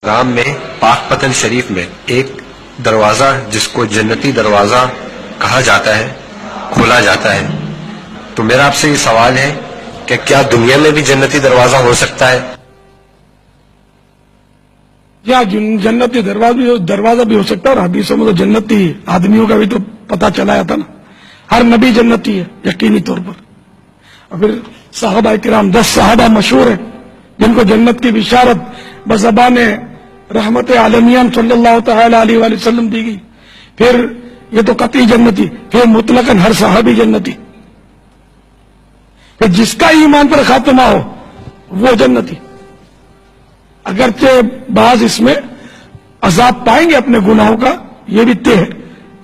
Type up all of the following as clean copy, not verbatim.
رام میں پاک پتن شریف میں ایک دروازہ جس کو جنتی دروازہ کہا جاتا ہے کھولا جاتا ہے، تو میرا آپ سے یہ سوال ہے کہ کیا دنیا میں بھی جنتی دروازہ ہو سکتا ہے؟ کیا جنتی دروازہ بھی ہو سکتا ہے، اور حدیثوں میں تو جنتی آدمیوں کا بھی تو پتہ چلایا تھا نا، ہر نبی جنتی ہے یقینی طور پر۔ اور پھر صحابہ کرام 10 صحابہ مشہور ہیں جن کو جنت کی بشارت بزبان رحمت عالمیان صلی اللہ تعالی علیہ وآلہ وسلم دی گئی۔ پھر یہ تو قطعی جنتی، پھر مطلقاً ہر صحابی جنتی، پھر جس کا ایمان پر خاتمہ ہو وہ جنتی، اگرچہ بعض اس میں عذاب پائیں گے اپنے گناہوں کا، یہ بھی طے ہے،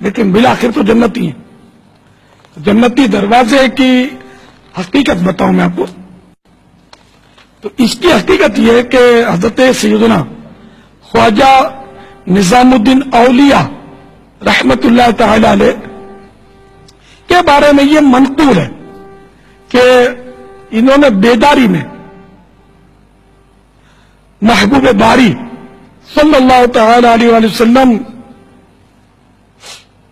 لیکن بالآخر تو جنتی ہیں۔ جنتی دروازے کی حقیقت بتاؤں میں آپ کو، تو اس کی حقیقت یہ ہے کہ حضرت سیدنا خواجہ نظام الدین اولیاء رحمت اللہ تعالی علیہ کے بارے میں یہ منقول ہے کہ انہوں نے بیداری میں محبوب باری صلی اللہ تعالی علیہ وآلہ وسلم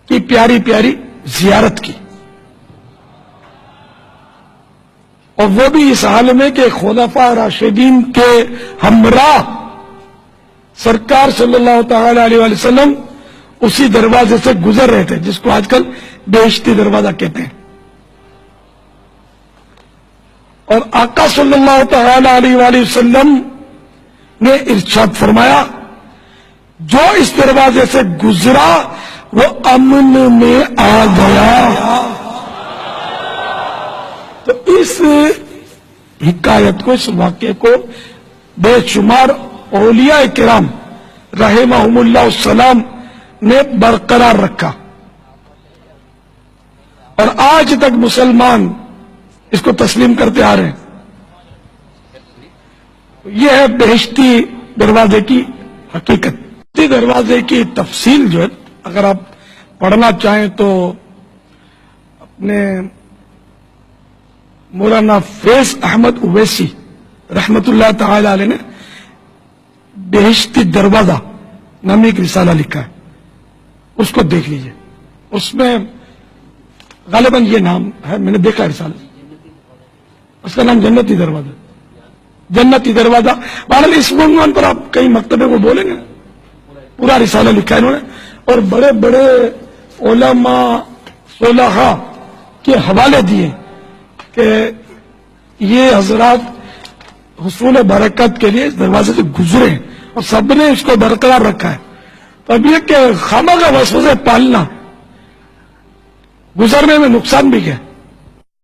کی پیاری پیاری زیارت کی، اور وہ بھی اس حال میں کہ خلفاء راشدین کے ہمراہ سرکار صلی اللہ تعالی علیہ وآلہ وسلم اسی دروازے سے گزر رہے تھے جس کو آج کل بہشتی دروازہ کہتے ہیں۔ اور آقا صلی اللہ تعالی علیہ وآلہ وسلم نے ارشاد فرمایا جو اس دروازے سے گزرا وہ امن میں آ گیا۔ تو اس حکایت کو، اس واقعے کو بے شمار اولیاء کرام رحمہم اللہ السلام نے برقرار رکھا، اور آج تک مسلمان اس کو تسلیم کرتے آ رہے ہیں۔ یہ ہے بہشتی دروازے کی حقیقت۔ بہشتی دروازے کی تفصیل جو ہے اگر آپ پڑھنا چاہیں تو اپنے مولانا فیض احمد اویسی رحمت اللہ تعالی علیہ نے بہشتی دروازہ نامی ایک رسالہ لکھا ہے، اس کو دیکھ لیجئے۔ اس میں غالباً یہ نام ہے، میں نے دیکھا رسالہ، اس کا نام جنتی دروازہ، جنتی دروازہ۔ بہرحال اس عنوان پر آپ کئی مکتبے کو بولیں گے، پورا رسالہ لکھا ہے انہوں نے، اور بڑے بڑے علماء صلحاء کے حوالے دیے کہ یہ حضرات حصول برکت کے لیے اس دروازے سے گزرے ہیں، اور سب نے اس کو برقرار رکھا ہے۔ تو اب یہ کہ خامہ کا وسوسے پالنا گزرنے میں نقصان بھی کیا ہے۔